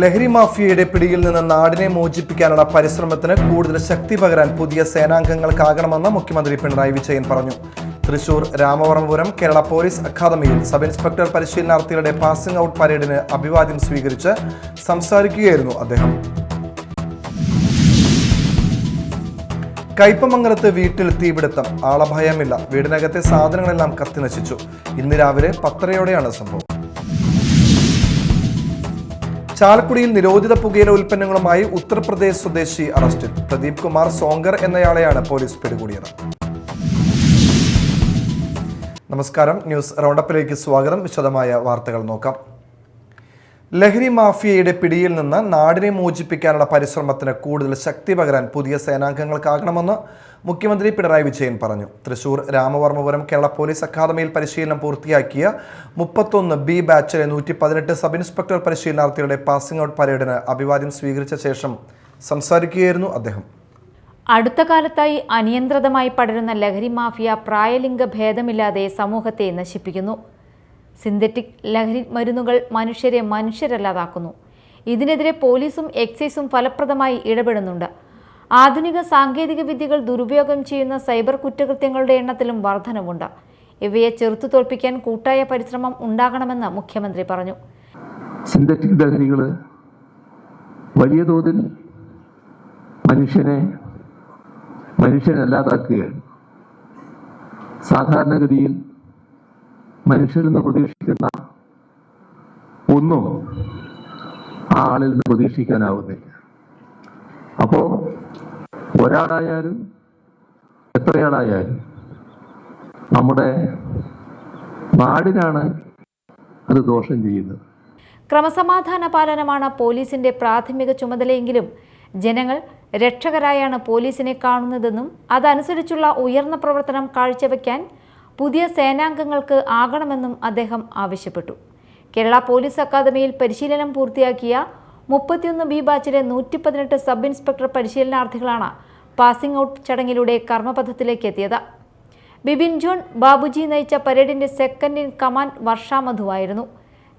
ലഹരി മാഫിയയുടെ പിടിയിൽ നിന്ന് നാടിനെ മോചിപ്പിക്കാനുള്ള പരിശ്രമത്തിന് കൂടുതൽ ശക്തി പകരാൻ പുതിയ സേനാംഗങ്ങൾക്കാകണമെന്ന് മുഖ്യമന്ത്രി പിണറായി വിജയൻ പറഞ്ഞു. തൃശൂർ രാമവർമ്മപുരം കേരള പോലീസ് അക്കാദമിയിൽ സബ് ഇൻസ്പെക്ടർ പരിശീലനാർത്ഥികളുടെ പാസിംഗ് ഔട്ട് പരേഡിന് അഭിവാദ്യം സ്വീകരിച്ച് സംസാരിക്കുകയായിരുന്നു അദ്ദേഹം. കയ്പമംഗലത്ത് വീട്ടിൽ തീപിടുത്തം, ആളഭയമില്ല, വീടിനകത്തെ സാധനങ്ങളെല്ലാം കത്തിനശിച്ചു. ഇന്ന് രാവിലെ 10:30 സംഭവം. ചാലക്കുടിയിൽ നിരോധിത പുകയില ഉൽപ്പന്നങ്ങളുമായി ഉത്തർപ്രദേശ് സ്വദേശി അറസ്റ്റിൽ. പ്രദീപ് കുമാർ സോങ്കർ എന്നയാളെയാണ് പോലീസ് പിടികൂടിയത്. നമസ്കാരം, ന്യൂസ് റൗണ്ടപ്പിലേക്ക് സ്വാഗതം. വിശദമായ വാർത്തകൾ നോക്കാം. ലഹരി മാഫിയയുടെ പിടിയിൽ നിന്ന് നാടിനെ മോചിപ്പിക്കാനുള്ള പരിശ്രമത്തിന് കൂടുതൽ ശക്തി പകരാൻ പുതിയ സേനാംഗങ്ങൾക്കാകണമെന്ന് മുഖ്യമന്ത്രി പിണറായി വിജയൻ പറഞ്ഞു. തൃശൂർ രാമവർമ്മപുരം കേരള പോലീസ് അക്കാദമിയിൽ പരിശീലനം പൂർത്തിയാക്കിയ 31B ബാച്ചിലെ 118 സബ് ഇൻസ്പെക്ടർ പരിശീലനാർത്ഥികളുടെ പാസിംഗ് ഔട്ട് പരേഡിന് അഭിവാദ്യം സ്വീകരിച്ച ശേഷം സംസാരിക്കുകയായിരുന്നു അദ്ദേഹം. അടുത്ത കാലത്തായി അനിയന്ത്രിതമായി പടരുന്ന ലഹരി മാഫിയ പ്രായലിംഗ ഭേദമില്ലാതെ സമൂഹത്തെ നശിപ്പിക്കുന്നു. സിന്തറ്റിക് ലഹരി മരുന്നുകൾ മനുഷ്യരല്ലാതാക്കുന്നു. ഇതിനെതിരെ പോലീസും എക്സൈസും ഫലപ്രദമായി ഇടപെടുന്നുണ്ട്. ആധുനിക സാങ്കേതിക വിദ്യകൾ ദുരുപയോഗം ചെയ്യുന്ന സൈബർ കുറ്റകൃത്യങ്ങളുടെ എണ്ണത്തിലും വർധനവുണ്ട്. ഇവയെ ചെറുത്തു തോൽപ്പിക്കാൻ കൂട്ടായ പരിശ്രമം ഉണ്ടാകണമെന്ന് മുഖ്യമന്ത്രി പറഞ്ഞു. സിന്തറ്റിക് ലഹരികൾ വലിയ തോതിൽ മനുഷ്യനല്ലാതാക്കുകയാണ്. സാധാരണഗതിയിൽ മനുഷ്യരിൽ നിന്ന് പ്രതീക്ഷിക്കുന്ന ഒന്നും ആ ആളിൽ നിന്ന് പ്രതീക്ഷിക്കാനാവുന്നില്ല. അപ്പോ ഒരാളായാലും എത്രയാളായാലും നമ്മുടെ നാടിനാണ് അത് ദോഷം ചെയ്യുന്നത്. ക്രമസമാധാന പാലനമാണ് പോലീസിന്റെ പ്രാഥമിക ചുമതലയെങ്കിലും ജനങ്ങൾ രക്ഷകരായാണ് പോലീസിനെ കാണുന്നതെന്നും അതനുസരിച്ചുള്ള ഉയർന്ന പ്രവർത്തനം കാഴ്ചവെക്കാൻ പുതിയ സേനാംഗങ്ങൾക്ക് ആകണമെന്നും അദ്ദേഹം ആവശ്യപ്പെട്ടു. കേരള പോലീസ് അക്കാദമിയിൽ പരിശീലനം പൂർത്തിയാക്കിയ 31B ബാച്ചിലെ 118 സബ് ഇൻസ്പെക്ടർ പരിശീലനാർത്ഥികളാണ് പാസിംഗ് ഔട്ട് ചടങ്ങിലൂടെ കർമ്മപഥത്തിലേക്ക് എത്തിയത്. ബിപിൻ ജോൺ ബാബുജി നയിച്ച പരേഡിന്റെ സെക്കൻഡ് ഇൻ കമാൻഡ് വർഷ മധുവായിരുന്നു.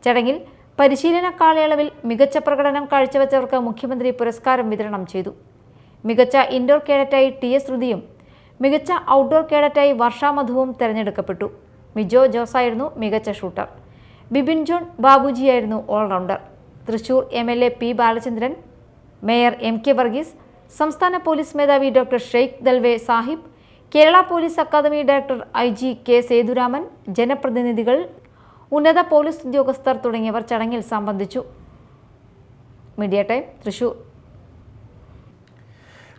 ചടങ്ങിൽ പരിശീലന കാലയളവിൽ മികച്ച പ്രകടനം കാഴ്ചവെച്ചവർക്ക് മുഖ്യമന്ത്രി പുരസ്കാരം വിതരണം ചെയ്തു. മികച്ച ഇൻഡോർ കേഡറ്റായി TS ശ്രുതിയും മികച്ച ഔട്ട്ഡോർ കേഡറ്റായി വർഷ മധുവും തെരഞ്ഞെടുക്കപ്പെട്ടു. മിജോ ജോസായിരുന്നു മികച്ച ഷൂട്ടർ. ബിപിൻ ജോൺ ബാബുജിയായിരുന്നു all rounder. Thrissur MLA P Balachandran, mayor MK Varghese, സംസ്ഥാന പോലീസ് മേധാവി doctor Sheikh Darvesh Sahib, Kerala police academy director IG K Sethuraman, ജനപ്രതിനിധികൾ, ഉന്നത പോലീസ് ഉദ്യോഗസ്ഥർ തുടങ്ങിയവർ ചടങ്ങിൽ സംബന്ധിച്ചു. Media time, Thrissur.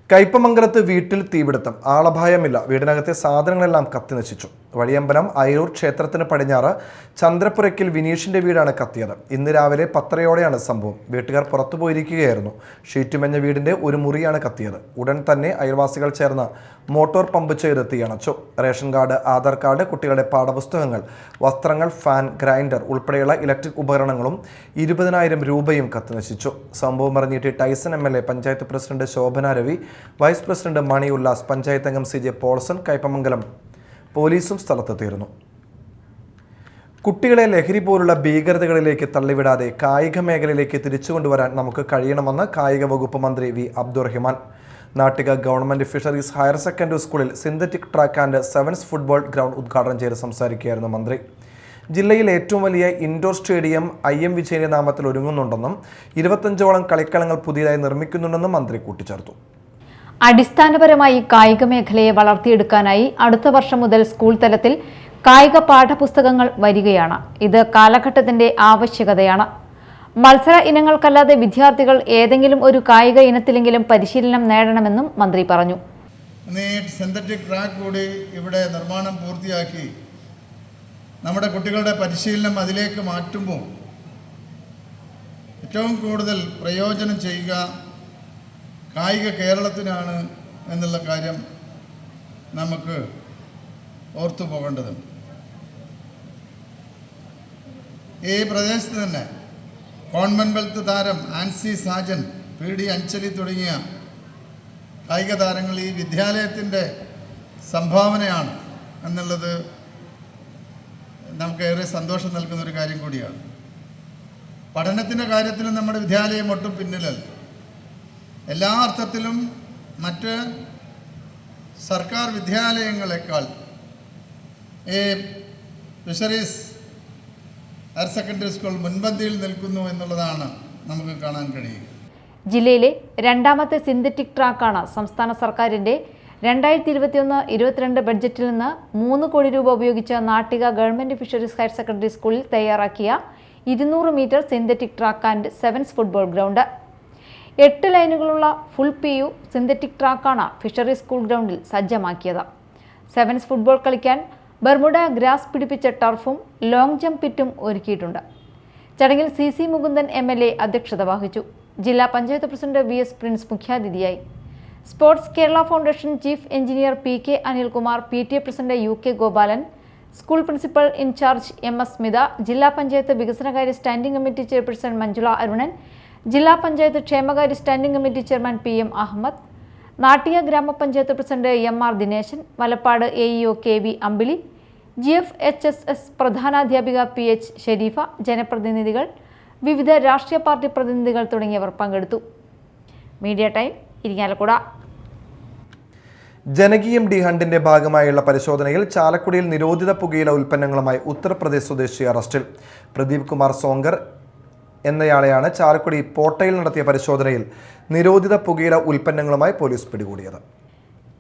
കയ്പമംഗലത്ത് വീട്ടിൽ തീപിടുത്തം, ആളഭയമില്ല, വീടിനകത്തെ സാധനങ്ങളെല്ലാം കത്തിനശിച്ചു. വഴിയമ്പലം അയിരൂർ ക്ഷേത്രത്തിന് പടിഞ്ഞാറ് ചന്ദ്രപ്പുരയ്ക്കൽ വിനീഷിന്റെ വീടാണ് കത്തിയത്. ഇന്ന് രാവിലെ 10:30 സംഭവം. വീട്ടുകാർ പുറത്തുപോയിരിക്കുകയായിരുന്നു. ഷീറ്റുമെഞ്ഞ വീടിന്റെ ഒരു മുറിയാണ് കത്തിയത്. ഉടൻ തന്നെ അയൽവാസികൾ ചേർന്ന് മോട്ടോർ പമ്പ് ചെയ്ത് തീയണച്ചു. റേഷൻ കാർഡ്, ആധാർ കാർഡ്, കുട്ടികളുടെ പാഠപുസ്തകങ്ങൾ, വസ്ത്രങ്ങൾ, ഫാൻ, ഗ്രൈൻഡർ ഉൾപ്പെടെയുള്ള ഇലക്ട്രിക് ഉപകരണങ്ങളും 20,000 രൂപയും കത്തിനശിച്ചു. സംഭവം അറിഞ്ഞിട്ട് Tyson MLA, panchayat president Shobhana Ravi, vice president Mani Ullas, panchayat അംഗം CJ പോൾസൺ, കയ്പമംഗലം പോലീസും സ്ഥലത്തെത്തിയിരുന്നു. കുട്ടികളെ ലഹരി പോലുള്ള ഭീകരതകളിലേക്ക് തള്ളിവിടാതെ കായിക മേഖലയിലേക്ക് തിരിച്ചുകൊണ്ടുവരാൻ നമുക്ക് കഴിയണമെന്ന് കായിക വകുപ്പ് മന്ത്രി V Abdurahiman. Nattika government fisheries higher secondary സ്കൂളിൽ synthetic track and sevens football ground ഉദ്ഘാടനം ചെയ്ത് സംസാരിക്കുകയായിരുന്നു മന്ത്രി. ജില്ലയിൽ ഏറ്റവും വലിയ ഇൻഡോർ സ്റ്റേഡിയം IM വിജയന്റെ നാമത്തിൽ ഒരുങ്ങുന്നുണ്ടെന്നും 25ഓളം കളിക്കളങ്ങൾ പുതിയതായി നിർമ്മിക്കുന്നുണ്ടെന്നും മന്ത്രി കൂട്ടിച്ചേർത്തു. അടിസ്ഥാനപരമായി കായിക മേഖലയെ വളർത്തിയെടുക്കാനായി അടുത്ത വർഷം മുതൽ സ്കൂൾ തലത്തിൽ കായിക പാഠപുസ്തകങ്ങൾ വരികയാണ്. ഇത് കാലഘട്ടത്തിന്റെ ആവശ്യകതയാണ്. മത്സര ഇനങ്ങൾക്കല്ലാതെ വിദ്യാർത്ഥികൾ ഏതെങ്കിലും ഒരു കായിക ഇനത്തിലെങ്കിലും പരിശീലനം നേടണമെന്നും മന്ത്രി പറഞ്ഞു. സിന്തറ്റിക് ട്രാക്ക് കൂടി ഇവിടെ നിർമ്മാണം പൂർത്തിയാക്കി നമ്മുടെ കുട്ടികളുടെ പരിശീലനം അതിലേക്ക് മാറ്റുമ്പോൾ ഏറ്റവും കൂടുതൽ പ്രയോജനം ചെയ്യുക കായിക കേരളത്തിനാണ് എന്നുള്ള കാര്യം നമുക്ക് ഓർത്തു പോകേണ്ടതുണ്ട്. ഈ പ്രദേശത്ത് തന്നെ കോമൺവെൽത്ത് താരം ആൻസി സാജൻ, PD അഞ്ജലി തുടങ്ങിയ കായിക താരങ്ങൾ ഈ വിദ്യാലയത്തിൻ്റെ സംഭാവനയാണ് എന്നുള്ളത് നമുക്കേറെ സന്തോഷം നൽകുന്ന ഒരു കാര്യം കൂടിയാണ്. പഠനത്തിൻ്റെ കാര്യത്തിലും നമ്മുടെ വിദ്യാലയം ഒട്ടും പിന്നിലല്ല. എല്ലാ അർത്ഥത്തിലും മറ്റ് സർക്കാർ വിദ്യാലയങ്ങളെക്കാൾ ഈ ഫിഷറീസ് ഹയർ സെക്കൻഡറി സ്കൂൾ മുൻപന്തിയിൽ നിൽക്കുന്നു എന്നുള്ളതാണ് നമുക്ക് കാണാൻ കഴിയുക. ജില്ലയിലെ രണ്ടാമത്തെ സിന്തറ്റിക് ട്രാക്കാണ് സംസ്ഥാന സർക്കാരിൻ്റെ 2021-22 ബഡ്ജറ്റിൽ നിന്ന് 3 കോടി രൂപ ഉപയോഗിച്ച് Nattika government fisheries higher secondary സ്കൂളിൽ തയ്യാറാക്കിയ 200 metre synthetic track and sevens football ground. 8 ലൈനുകളുള്ള ഫുൾ PU സിന്തറ്റിക് ട്രാക്കാണ് ഫിഷറീസ് സ്കൂൾ ഗ്രൗണ്ടിൽ സജ്ജമാക്കിയത്. സെവൻസ് ഫുട്ബോൾ കളിക്കാൻ ബർമുഡ ഗ്രാസ് പിടിപ്പിച്ച ടർഫും ലോങ് ജംപ് പിറ്റും ഒരുക്കിയിട്ടുണ്ട്. ചടങ്ങിൽ CC മുകുന്ദൻ MLA അധ്യക്ഷത വഹിച്ചു. ജില്ലാ പഞ്ചായത്ത് പ്രസിഡന്റ് VS പ്രിൻസ് മുഖ്യാതിഥിയായി. Sports Kerala foundation chief engineer PK Anilkumar, PTA president UK Gopalan, school principal in charge MS Smitha, ജില്ലാ പഞ്ചായത്ത് വികസനകാര്യ standing committee chairperson Manjula Arunan, ജില്ലാ പഞ്ചായത്ത് ക്ഷേമകാര്യ standing committee chairman PM Ahammed, Nattika ഗ്രാമപഞ്ചായത്ത് president MR Dineshan, Valappad AEO KV Ambili, GFHSS പ്രധാനാധ്യാപിക PH ഷെരീഫ, ജനപ്രതിനിധികൾ, വിവിധ രാഷ്ട്രീയ പാർട്ടി പ്രതിനിധികൾ തുടങ്ങിയവർ പങ്കെടുത്തു. Media time, Irinjalakuda. ജനകീയം ഡി ഹണ്ടിന്റെ ഭാഗമായുള്ള പരിശോധനയിൽ ചാലക്കുടിയിൽ നിരോധിത പുകയില ഉൽപ്പന്നങ്ങളുമായി ഉത്തർപ്രദേശ് സ്വദേശി അറസ്റ്റിൽ. പ്രദീപ് കുമാർ സോങ്കർ എന്നയാളെയാണ് ചാലക്കുടി പോട്ടയിൽ നടത്തിയ പരിശോധനയിൽ നിരോധിത പുകയില ഉൽപ്പന്നങ്ങളുമായി പോലീസ് പിടികൂടിയത്.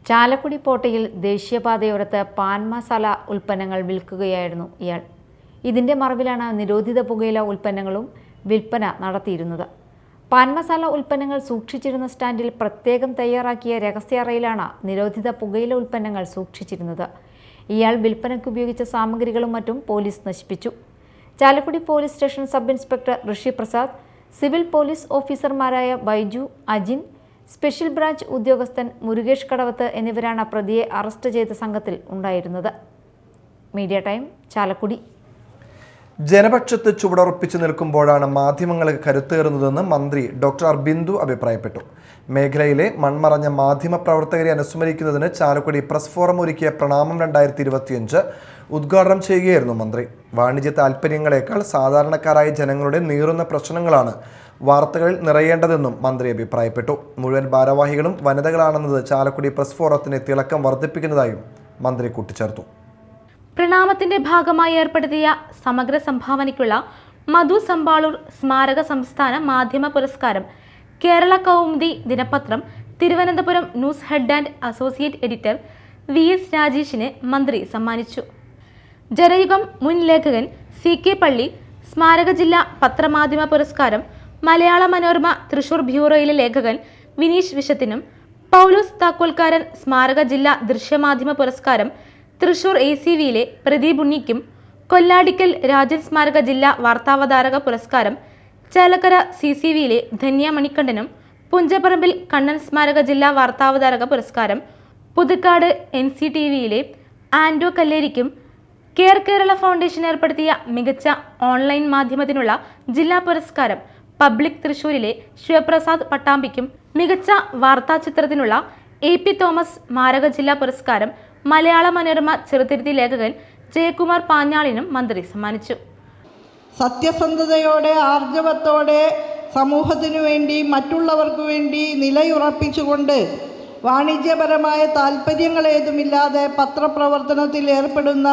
ചാലക്കുടി പോട്ടയിൽ ദേശീയപാതയോരത്ത് പാൻ മസാല ഉൽപ്പന്നങ്ങൾ വിൽക്കുകയായിരുന്നു ഇയാൾ. ഇതിൻ്റെ മറവിലാണ് നിരോധിത പുകയില ഉൽപ്പന്നങ്ങളും വിൽപ്പന നടത്തിയിരുന്നത്. പാൻ മസാല ഉൽപ്പന്നങ്ങൾ സൂക്ഷിച്ചിരുന്ന സ്റ്റാൻഡിൽ പ്രത്യേകം തയ്യാറാക്കിയ രഹസ്യ അറയിലാണ് നിരോധിത പുകയില ഉൽപ്പന്നങ്ങൾ സൂക്ഷിച്ചിരുന്നത്. ഇയാൾ വിൽപ്പനയ്ക്ക് ഉപയോഗിച്ച സാമഗ്രികളും മറ്റും പോലീസ് നശിപ്പിച്ചു. Chalakudy police station sub inspector Rishi Prasad, civil police ഓഫീസർമാരായ ബൈജു, അജിൻ, സ്പെഷ്യൽ ബ്രാഞ്ച് ഉദ്യോഗസ്ഥൻ മുരുകേഷ് കടവത്ത് എന്നിവരാണ് പ്രതിയെ അറസ്റ്റ് ചെയ്ത സംഘത്തിൽ ഉണ്ടായിരുന്നത്. Media time, Chalakudy. ജനപക്ഷത്ത് ചുവടുറപ്പിച്ചു നിൽക്കുമ്പോഴാണ് മാധ്യമങ്ങൾക്ക് കരുത്തേറുന്നതെന്ന് മന്ത്രി ഡോക്ടർ ബിന്ദു അഭിപ്രായപ്പെട്ടു. മേഖലയിലെ മൺമറഞ്ഞ മാധ്യമ പ്രവർത്തകരെ അനുസ്മരിക്കുന്നതിന് ചാലക്കുടി പ്രസ് ഫോറം ഒരുക്കിയ പ്രണാമം 2025 ഉദ്ഘാടനം ചെയ്യുകയായിരുന്നു മന്ത്രി. വാണിജ്യ താൽപ്പര്യങ്ങളെക്കാൾ സാധാരണക്കാരായ ജനങ്ങളുടെ നീറുന്ന പ്രശ്നങ്ങളാണ് വാർത്തകളിൽ നിറയേണ്ടതെന്നും മന്ത്രി അഭിപ്രായപ്പെട്ടു. മുഴുവൻ ഭാരവാഹികളും വനിതകളാണെന്നത് ചാലക്കുടി പ്രസ് ഫോറത്തിന് തിളക്കം വർദ്ധിപ്പിക്കുന്നതായും മന്ത്രി കൂട്ടിച്ചേർത്തു. പ്രണാമത്തിന്റെ ഭാഗമായി ഏർപ്പെടുത്തിയ സമഗ്ര സംഭാവനയ്ക്കുള്ള മധു സമ്പാളൂർ സ്മാരക സംസ്ഥാന മാധ്യമ പുരസ്കാരം കേരള കൗമുദി ദിനപത്രം Thiruvananthapuram news head and associate editor VS രാജേഷിന് മന്ത്രി സമ്മാനിച്ചു. ജനയുഗം മുൻ ലേഖകൻ CK പള്ളി സ്മാരക ജില്ലാ പത്രമാധ്യമ പുരസ്കാരം മലയാള മനോരമ തൃശൂർ ബ്യൂറോയിലെ ലേഖകൻ വിനീഷ് വിശത്തിനും, പൗലോസ് താക്കോൽക്കാരൻ സ്മാരക ജില്ലാ ദൃശ്യമാധ്യമ പുരസ്കാരം തൃശൂർ ACVയിലെ പ്രദീപ് ഉണ്ണിക്കും, കൊല്ലാടിക്കൽ രാജൻ സ്മാരക ജില്ലാ വാർത്താവതാരക പുരസ്കാരം ചേലക്കര CCVയിലെ ധന്യ മണികണ്ഠനും, പുഞ്ചപ്പറമ്പിൽ കണ്ണൻ സ്മാരക ജില്ലാ വാർത്താവതാരക പുരസ്കാരം പുതുക്കാട് NCTVയിലെ ആൻഡോ കല്ലേരിക്കും, കെയർ കേരള ഫൗണ്ടേഷൻ ഏർപ്പെടുത്തിയ മികച്ച ഓൺലൈൻ മാധ്യമത്തിനുള്ള ജില്ലാ പുരസ്കാരം പബ്ലിക് തൃശൂരിലെ ശിവപ്രസാദ് പട്ടാമ്പിക്കും, മികച്ച വാർത്താ ചിത്രത്തിനുള്ള AP തോമസ് സ്മാരക ജില്ലാ പുരസ്കാരം മലയാള മനോരമ ചെറുതുരുത്തി ലേഖകൻ ജയകുമാർ പാഞ്ഞാളിനും മന്ത്രി സമ്മാനിച്ചു. സത്യസന്ധതയോടെ ആർജവത്തോടെ സമൂഹത്തിനു വേണ്ടി മറ്റുള്ളവർക്കു വേണ്ടി നിലയുറപ്പിച്ചുകൊണ്ട് വാണിജ്യപരമായ താൽപ്പര്യങ്ങളേതുമില്ലാതെ പത്രപ്രവർത്തനത്തിൽ ഏർപ്പെടുന്ന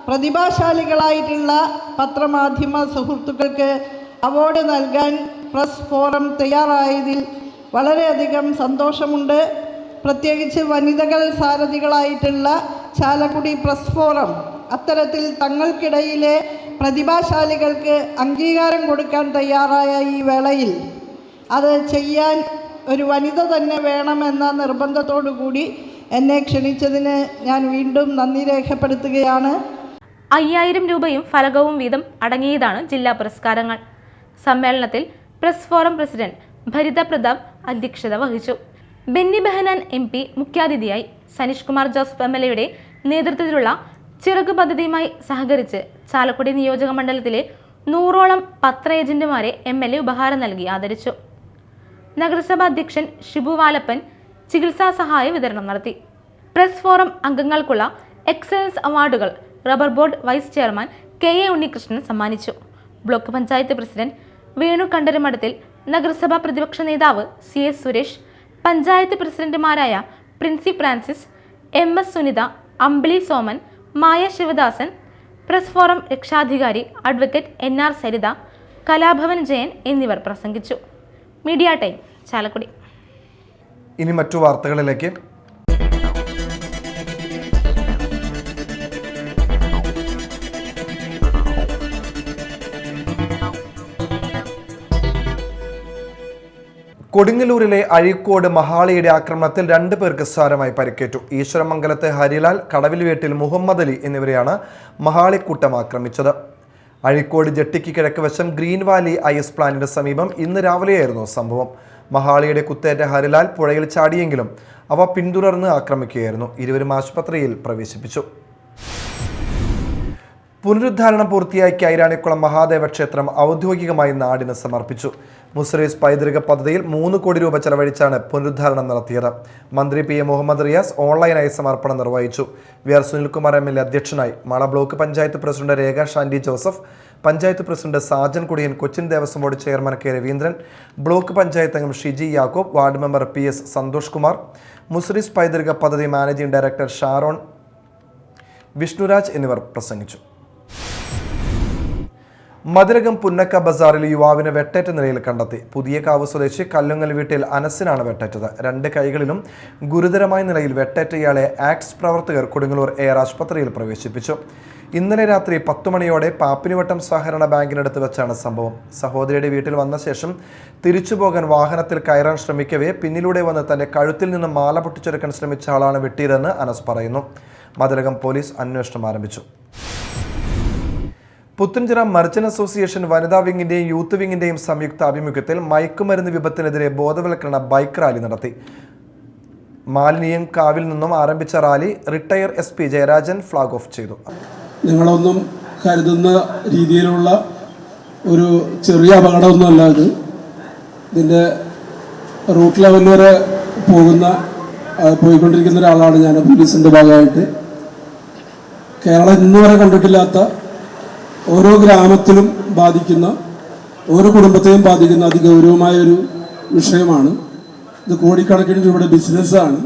പ്രതിഭാശാലികളായിട്ടുള്ള പത്രമാധ്യമ സുഹൃത്തുക്കൾക്ക് അവാർഡ് നൽകാൻ പ്രസ് ഫോറം തയ്യാറായതിൽ വളരെയധികം സന്തോഷമുണ്ട്. പ്രത്യേകിച്ച് വനിതകൾ സാരഥികളായിട്ടുള്ള ചാലക്കുടി പ്രസ് ഫോറം അത്തരത്തിൽ തങ്ങൾക്കിടയിലെ പ്രതിഭാശാലികൾക്ക് അംഗീകാരം കൊടുക്കാൻ തയ്യാറായ ഈ വേളയിൽ അത് ചെയ്യാൻ ഒരു വനിത തന്നെ വേണമെന്ന നിർബന്ധത്തോടു കൂടി എന്നെ ക്ഷണിച്ചതിന് ഞാൻ വീണ്ടും നന്ദി രേഖപ്പെടുത്തുകയാണ്. 5000 രൂപയും ഫലകവും വീതം അടങ്ങിയതാണ് ജില്ലാ പുരസ്കാരങ്ങൾ. സമ്മേളനത്തിൽ press forum president Bharitha Prathap അധ്യക്ഷത വഹിച്ചു. ബെന്നി ബെഹനാൻ MP മുഖ്യാതിഥിയായി. സനീഷ് കുമാർ ജോസഫ് MLAയുടെ നേതൃത്വത്തിലുള്ള ചിറക് പദ്ധതിയുമായി സഹകരിച്ച് ചാലക്കുടി നിയോജക മണ്ഡലത്തിലെ 100ഓളം പത്ര ഏജന്റുമാരെ MLA ഉപഹാരം നൽകി ആദരിച്ചു. നഗരസഭാ അധ്യക്ഷൻ ഷിബു വാലപ്പൻ ചികിത്സാ സഹായ വിതരണം നടത്തി. പ്രസ് ഫോറം അംഗങ്ങൾക്കുള്ള എക്സലൻസ് അവാർഡുകൾ rubber board vice chairman KA Unnikrishnan സമ്മാനിച്ചു. ബ്ലോക്ക് പഞ്ചായത്ത് പ്രസിഡന്റ് വേണു കണ്ടരുമഠത്തിൽ, നഗരസഭാ പ്രതിപക്ഷ നേതാവ് CS സുരേഷ്, പഞ്ചായത്ത് പ്രസിഡന്റുമാരായ Princy Francis, MS Sunitha, Ambili Soman, Maya Sivadasan, press forum രക്ഷാധികാരി അഡ്വക്കേറ്റ് NR സരിത, കലാഭവൻ ജയൻ എന്നിവർ പ്രസംഗിച്ചു. Media time, Chalakudy. ഇനി മറ്റു വാർത്തകളിലേക്ക്. കൊടുങ്ങല്ലൂരിലെ അഴീക്കോട് മഹാളിയുടെ ആക്രമണത്തിൽ 2 പേർക്ക് സാരമായി പരിക്കേറ്റു. ഈശ്വരമംഗലത്തെ ഹരിലാൽ, കടവിൽ വീട്ടിൽ മുഹമ്മദ് അലി എന്നിവരെയാണ് മഹാളിക്കൂട്ടം ആക്രമിച്ചത്. അഴീക്കോട് ജെട്ടിക്ക് കിഴക്ക് വശം ഗ്രീൻ വാലി IS പ്ലാന്റിന് സമീപം ഇന്ന് രാവിലെയായിരുന്നു സംഭവം. മഹാളിയുടെ കുത്തേറ്റ ഹരിലാൽ പുഴയിൽ ചാടിയെങ്കിലും അവ പിന്തുടർന്ന് ആക്രമിക്കുകയായിരുന്നു. ഇരുവരും ആശുപത്രിയിൽ പ്രവേശിപ്പിച്ചു. പുനരുദ്ധാരണം പൂർത്തിയാക്കി ഐരാണിക്കുളം മഹാദേവ ക്ഷേത്രം ഔദ്യോഗികമായി നാടിന് സമർപ്പിച്ചു. മുസ്രീസ് പൈതൃക പദ്ധതിയിൽ 3 കോടി രൂപ ചെലവഴിച്ചാണ് പുനരുദ്ധാരണം നടത്തിയത്. മന്ത്രി PM മുഹമ്മദ് റിയാസ് ഓൺലൈനായി സമർപ്പണം നിർവഹിച്ചു. VR സുനിൽകുമാർ MLA അധ്യക്ഷനായി. Mala block panchayat president Rekha Shandy Joseph, panchayat president Sajan Kudiyan, Cochin Devaswom board chairman K Raveendran, block panchayat അംഗം Shiji Yakob, ward member PS Santhosh Kumar, Muziris പൈതൃക പദ്ധതി മാനേജിംഗ് ഡയറക്ടർ ഷാരോൺ വിഷ്ണുരാജ് എന്നിവർ പ്രസംഗിച്ചു. മതിലകം പുന്നക്ക ബസാറിൽ യുവാവിനെ വെട്ടേറ്റ നിലയിൽ കണ്ടെത്തി. പുതിയ കാവ് സ്വദേശി കല്ലുങ്ങൽ വീട്ടിൽ അനസിനാണ് വെട്ടേറ്റത്. 2 കൈകളിലും ഗുരുതരമായ നിലയിൽ വെട്ടേറ്റ ഇയാളെ ആക്ട്സ് പ്രവർത്തകർ കൊടുങ്ങല്ലൂർ എയർ ആശുപത്രിയിൽ പ്രവേശിപ്പിച്ചു. ഇന്നലെ രാത്രി 10 മണിയോടെ പാപ്പിനിവട്ടം സഹകരണ ബാങ്കിനടുത്ത് വെച്ചാണ് സംഭവം. സഹോദരിയുടെ വീട്ടിൽ വന്ന ശേഷം തിരിച്ചു പോകാൻ വാഹനത്തിൽ കയറാൻ ശ്രമിക്കവേ പിന്നിലൂടെ വന്ന് തന്റെ കഴുത്തിൽ നിന്ന് മാല പൊട്ടിച്ചെടുക്കാൻ ശ്രമിച്ച ആളാണ് വെട്ടിയതെന്ന് അനസ് പറയുന്നു. മതിലകം പോലീസ് അന്വേഷണം ആരംഭിച്ചു. പുത്തൻചിറ മർച്ചന്റ് അസോസിയേഷൻ വനിതാ വിങ്ങിന്റെയും യൂത്ത് വിങ്ങിന്റെയും സംയുക്ത ആഭിമുഖ്യത്തിൽ മയക്കുമരുന്ന് വിപത്തിനെതിരെ ബോധവൽക്കരണ ബൈക്ക് റാലി നടത്തി. മാലിന്യം കാവിൽ നിന്നും ആരംഭിച്ച rally retire SP Jayarajan flag off ചെയ്തു. നിങ്ങളൊന്നും കരുതുന്ന രീതിയിലുള്ള ഒരു ചെറിയ അപകടമൊന്നുമല്ല ഇത്. ഇതിൻ്റെ റൂട്ട് ലെവൽ വരെ പോയിക്കൊണ്ടിരിക്കുന്ന ഒരാളാണ് ഞാൻ. പോലീസിൻ്റെ ഭാഗമായിട്ട് കേരളം ഇന്നുവരെ കണ്ടിട്ടില്ലാത്ത, ഓരോ ഗ്രാമത്തിലും ബാധിക്കുന്ന, ഓരോ കുടുംബത്തെയും ബാധിക്കുന്ന അതിഗൗരവമായൊരു വിഷയമാണ് ഇത്. കോടിക്കണക്കിന് രൂപയുടെ ബിസിനസ്സാണ്.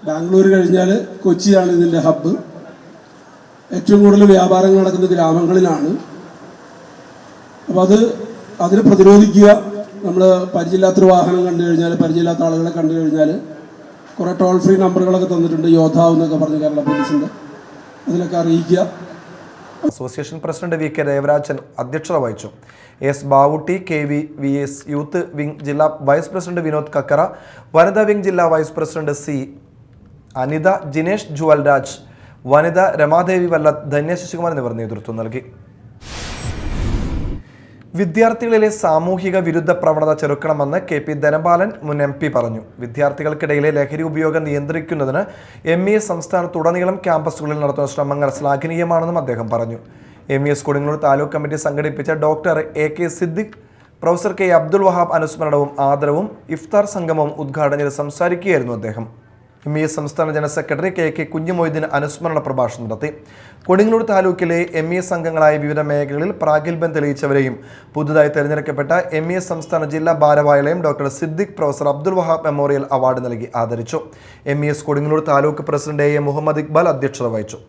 ബാംഗ്ലൂർ കഴിഞ്ഞാൽ കൊച്ചിയാണ് ഇതിൻ്റെ ഹബ്ബ്. ഏറ്റവും കൂടുതൽ വ്യാപാരങ്ങൾ നടക്കുന്ന ഗ്രാമങ്ങളിലാണ്. അപ്പോൾ അതിന് പ്രതിരോധിക്കുക. നമ്മൾ പരിചയമില്ലാത്തൊരു വാഹനം കണ്ടു കഴിഞ്ഞാൽ, പരിചയമില്ലാത്ത ആളുകളെ കണ്ടു കഴിഞ്ഞാൽ കുറേ ടോൾ ഫ്രീ നമ്പറുകളൊക്കെ തന്നിട്ടുണ്ട്, യോദ്ധാവ് എന്നൊക്കെ പറഞ്ഞ് കേരള പോലീസിൻ്റെ, അതിലൊക്കെ അറിയിക്കുക. അസോസിയേഷൻ പ്രസിഡന്റ് VK ദേവരാജൻ അധ്യക്ഷത വഹിച്ചു. S Bavutty, KVS youth wing ജില്ലാ വൈസ് പ്രസിഡന്റ് വിനോദ് കക്കറ, വനിതാ വിംഗ് ജില്ലാ vice president C Anitha, Jinesh Jewelraj, വനിത രമാദേവി വല്ലത്ത്, ധന്യ ശശികുമാർ എന്നിവർ നേതൃത്വം നൽകി. വിദ്യാർത്ഥികളിലെ സാമൂഹിക വിരുദ്ധ പ്രവണത ചെറുക്കണമെന്ന് KP ധനപാലൻ മുൻ MP പറഞ്ഞു. വിദ്യാർത്ഥികൾക്കിടയിലെ ലഹരി ഉപയോഗം നിയന്ത്രിക്കുന്നതിന് MES സംസ്ഥാനത്തുടനീളം ക്യാമ്പസുകളിൽ നടത്തുന്ന ശ്രമങ്ങൾ ശ്ലാഘനീയമാണെന്നും അദ്ദേഹം പറഞ്ഞു. MES കൊടുങ്ങല്ലൂർ താലൂക്ക് കമ്മിറ്റി സംഘടിപ്പിച്ച doctor AK Siddique, professor K Abdul Wahab അനുസ്മരണവും ആദരവും ഇഫ്താർ സംഗമവും ഉദ്ഘാടനം ചെയ്ത് സംസാരിക്കുകയായിരുന്നു അദ്ദേഹം. MES സംസ്ഥാന ജനറൽ സെക്രട്ടറി KK കുഞ്ഞുമൊയ്തീൻ അനുസ്മരണ പ്രഭാഷണം നടത്തി. കൊടുങ്ങല്ലൂർ താലൂക്കിലെ MES അംഗങ്ങളായ വിവിധ മേഖലകളിൽ പ്രാഗൽഭ്യം തെളിയിച്ചവരെയും പുതുതായി തെരഞ്ഞെടുക്കപ്പെട്ട MES സംസ്ഥാന ജില്ലാ ഭാരവാഹികളെയും doctor Siddique, professor Abdul Wahab memorial award നൽകി ആദരിച്ചു. MES Kodungallur taluk president AM Muhammed Iqbal അധ്യക്ഷത വഹിച്ചു.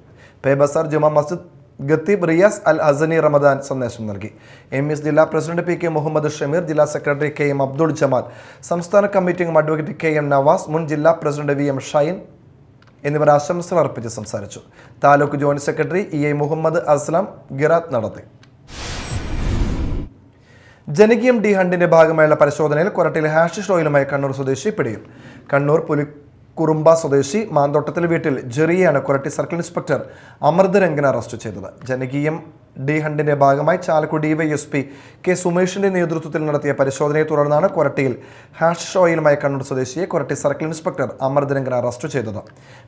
പേ ബസാർ ജുമാ മസ്ജിദ് ഖത്തീബ് റിയാസ് അൽ ഹസനി റമദാൻ സന്ദേശം നൽകി. MES ജില്ലാ പ്രസിഡന്റ് PK മുഹമ്മദ് ഷമീർ, ജില്ലാ സെക്രട്ടറി KM അബ്ദുൾ ജമാൽ, സംസ്ഥാന കമ്മിറ്റി അംഗം അഡ്വക്കേറ്റ് KM നവാസ്, മുൻ ജില്ലാ പ്രസിഡന്റ് VM ഷൈൻ എന്നിവർ ആശംസകൾ അർപ്പിച്ച് സംസാരിച്ചു. Taluk joint secretary EI Muhammad Aslam ഗിറാത്ത് നടത്തി. ജനകീയം D ഹണ്ടിന്റെ ഭാഗമായുള്ള പരിശോധനയിൽ കൊരട്ടിയിൽ ഹാഷിഷ് ഓയിലുമായി കണ്ണൂർ സ്വദേശി പിടിയിൽ. കണ്ണൂർ കുറുമ്പ സ്വദേശി മാന്തോട്ടത്തിൽ വീട്ടിൽ ജെറിയെയാണ് Koratty circle inspector Amrith Rangan arrest ചെയ്തത്. ജനകീയം D ഹണ്ടിന്റെ ഭാഗമായി ചാലക്കുടി DYSP K സുമേഷിന്റെ നേതൃത്വത്തിൽ നടത്തിയ പരിശോധനയെ തുടർന്നാണ് കൊരട്ടിയിൽ ഹാഷിഷ് ഓയിലുമായി കണ്ണൂർ സ്വദേശിയെ Koratty circle inspector Amrith Rangan arrest ചെയ്തത്.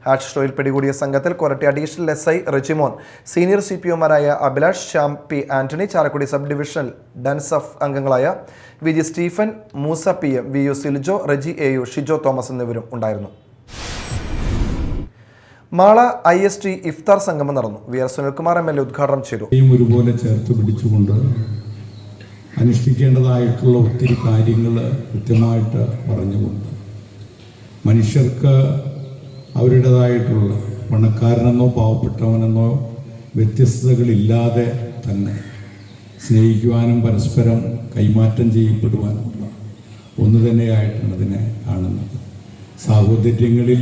ഹാഷിഷ് ഓയിൽ പിടികൂടിയ സംഘത്തിൽ Koratty additional SI Rejimon, senior CPOമാരായ Abhilash, Shyam P Antony, Chalakudy sub divisional ഡൻസഫ് അംഗങ്ങളായ VG Stephen, Moosa PM, VU Siljo, Reji AU, Shijo Thomas എന്നിവരും ഉണ്ടായിരുന്നു. മാള IST ഇഫ്താർ സംഗമം നടന്നു. VR സുനിൽകുമാർ MLA ഉദ്ഘാടനം ചെയ്തു. ഒരുപോലെ ചേർത്ത് പിടിച്ചുകൊണ്ട് അനുഷ്ഠിക്കേണ്ടതായിട്ടുള്ള ഒത്തിരി കാര്യങ്ങൾ കൃത്യമായിട്ട് പറഞ്ഞുകൊണ്ട് മനുഷ്യർക്ക് അവരുടേതായിട്ടുള്ള പണക്കാരനെന്നോ പാവപ്പെട്ടവനെന്നോ വ്യത്യസ്തതകളില്ലാതെ തന്നെ സ്നേഹിക്കുവാനും പരസ്പരം കൈമാറ്റം ചെയ്യപ്പെടുവാനുമുള്ള ഒന്ന് തന്നെയായിട്ടാണ് അതിനെ കാണുന്നത്. സാഹോദര്യങ്ങളിൽ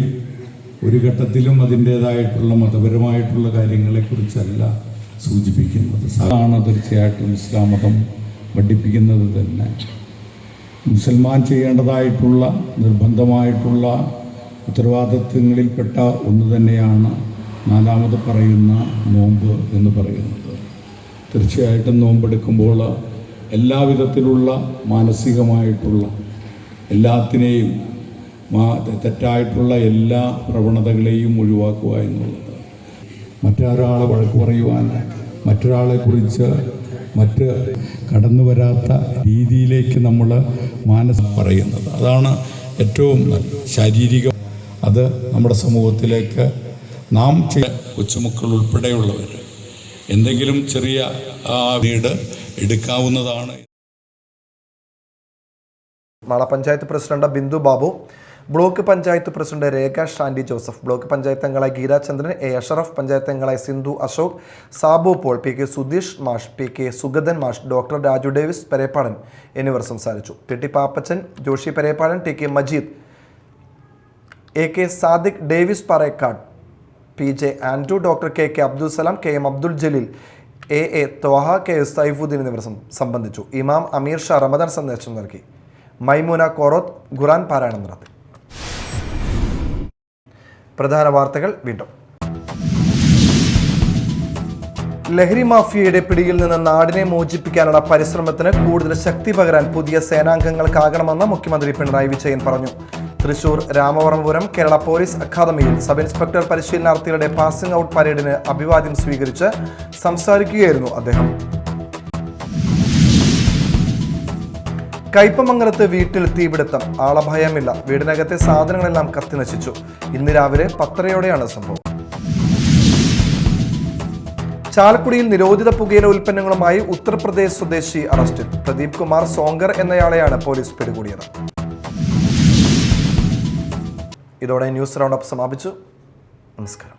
ഒരു ഘട്ടത്തിലും അതിൻ്റേതായിട്ടുള്ള മതപരമായിട്ടുള്ള കാര്യങ്ങളെക്കുറിച്ചല്ല സൂചിപ്പിക്കുന്നത്. അതാണ് തീർച്ചയായിട്ടും ഇസ്ലാം മതം പഠിപ്പിക്കുന്നത് തന്നെ. മുസൽമാൻ ചെയ്യേണ്ടതായിട്ടുള്ള നിർബന്ധമായിട്ടുള്ള ഉത്തരവാദിത്വങ്ങളിൽപ്പെട്ട ഒന്ന് തന്നെയാണ് നാലാമത് പറയുന്ന നോമ്പ് എന്ന് പറയുന്നത്. തീർച്ചയായിട്ടും നോമ്പെടുക്കുമ്പോൾ എല്ലാവിധത്തിലുള്ള മാനസികമായിട്ടുള്ള എല്ലാത്തിനെയും തെറ്റായിട്ടുള്ള എല്ലാ പ്രവണതകളെയും ഒഴിവാക്കുക എന്നുള്ളത്. മറ്റൊരാളെ വഴക്ക് പറയുവാൻ, മറ്റൊരാളെക്കുറിച്ച് മറ്റ് കടന്നു വരാത്ത രീതിയിലേക്ക് നമ്മൾ പറയുന്നത്, അതാണ് ഏറ്റവും നല്ല ശാരീരിക. അത് നമ്മുടെ സമൂഹത്തിലേക്ക് നാം കൊച്ചുമക്കൾ ഉൾപ്പെടെയുള്ളവർ എന്തെങ്കിലും ചെറിയ വീട് എടുക്കാവുന്നതാണ്. Mala panchayat president Bindu Babu, block panchayat president Rekha Shandy Joseph, block panchayat അംഗങ്ങളായ ഗീരാചന്ദ്രൻ, എ അഷറഫ്, പഞ്ചായത്ത് അംഗങ്ങളായ Sindhu Ashok, Sabu Paul, P K Sudheesh മാഷ്, പി കെ സുഗതൻ മാഷ്, ഡോക്ടർ രാജു ഡേവിസ് പെരേപ്പാടൻ എന്നിവർ സംസാരിച്ചു. T Pappachan, Joshy Perepadan, T K Majeed, A K Sadiq, Davis Parekkad, P J Andrew, doctor K K Abdul Salam, K M Abdul Jaleel, A Thaha, K S Saifuddin എന്നിവർ സംബന്ധിച്ചു. ഇമാം അമീർ ഷാ റമദാൻ സന്ദേശം നൽകി. മൈമൂന കോറോത്ത് ഖുറാൻ പാരായണം നടത്തി. പ്രധാന വാർത്തകൾ വീണ്ടും. ലഹരി മാഫിയയുടെ പിടിയിൽ നിന്ന് നാടിനെ മോചിപ്പിക്കാനുള്ള പരിശ്രമത്തിന് കൂടുതൽ ശക്തി പകരാൻ പുതിയ സേനാംഗങ്ങൾക്കാകണമെന്ന് മുഖ്യമന്ത്രി പിണറായി വിജയൻ പറഞ്ഞു. തൃശൂർ രാമവർമ്മപുരം കേരള പോലീസ് അക്കാദമിയിൽ സബ് ഇൻസ്പെക്ടർ പരിശീലനാർത്ഥികളുടെ പാസിംഗ് ഔട്ട് പരേഡിന് അഭിവാദ്യം സ്വീകരിച്ച് സംസാരിക്കുകയായിരുന്നു അദ്ദേഹം. കയ്പമംഗലത്ത് വീട്ടിൽ തീപിടുത്തം, ആളഭയമില്ല, വീടിനകത്തെ സാധനങ്ങളെല്ലാം കത്തിനശിച്ചു. ഇന്ന് രാവിലെ 10:30 സംഭവം. ചാലക്കുടിയിൽ നിരോധിത പുകയില ഉൽപ്പന്നങ്ങളുമായി ഉത്തർപ്രദേശ് സ്വദേശി അറസ്റ്റിൽ. പ്രദീപ് കുമാർ സോങ്കർ എന്നയാളെയാണ് പോലീസ് പിടികൂടിയത്. ഇതോടെ ന്യൂസ് റൗണ്ടപ്പ് സമാപിച്ചു. നമസ്കാരം.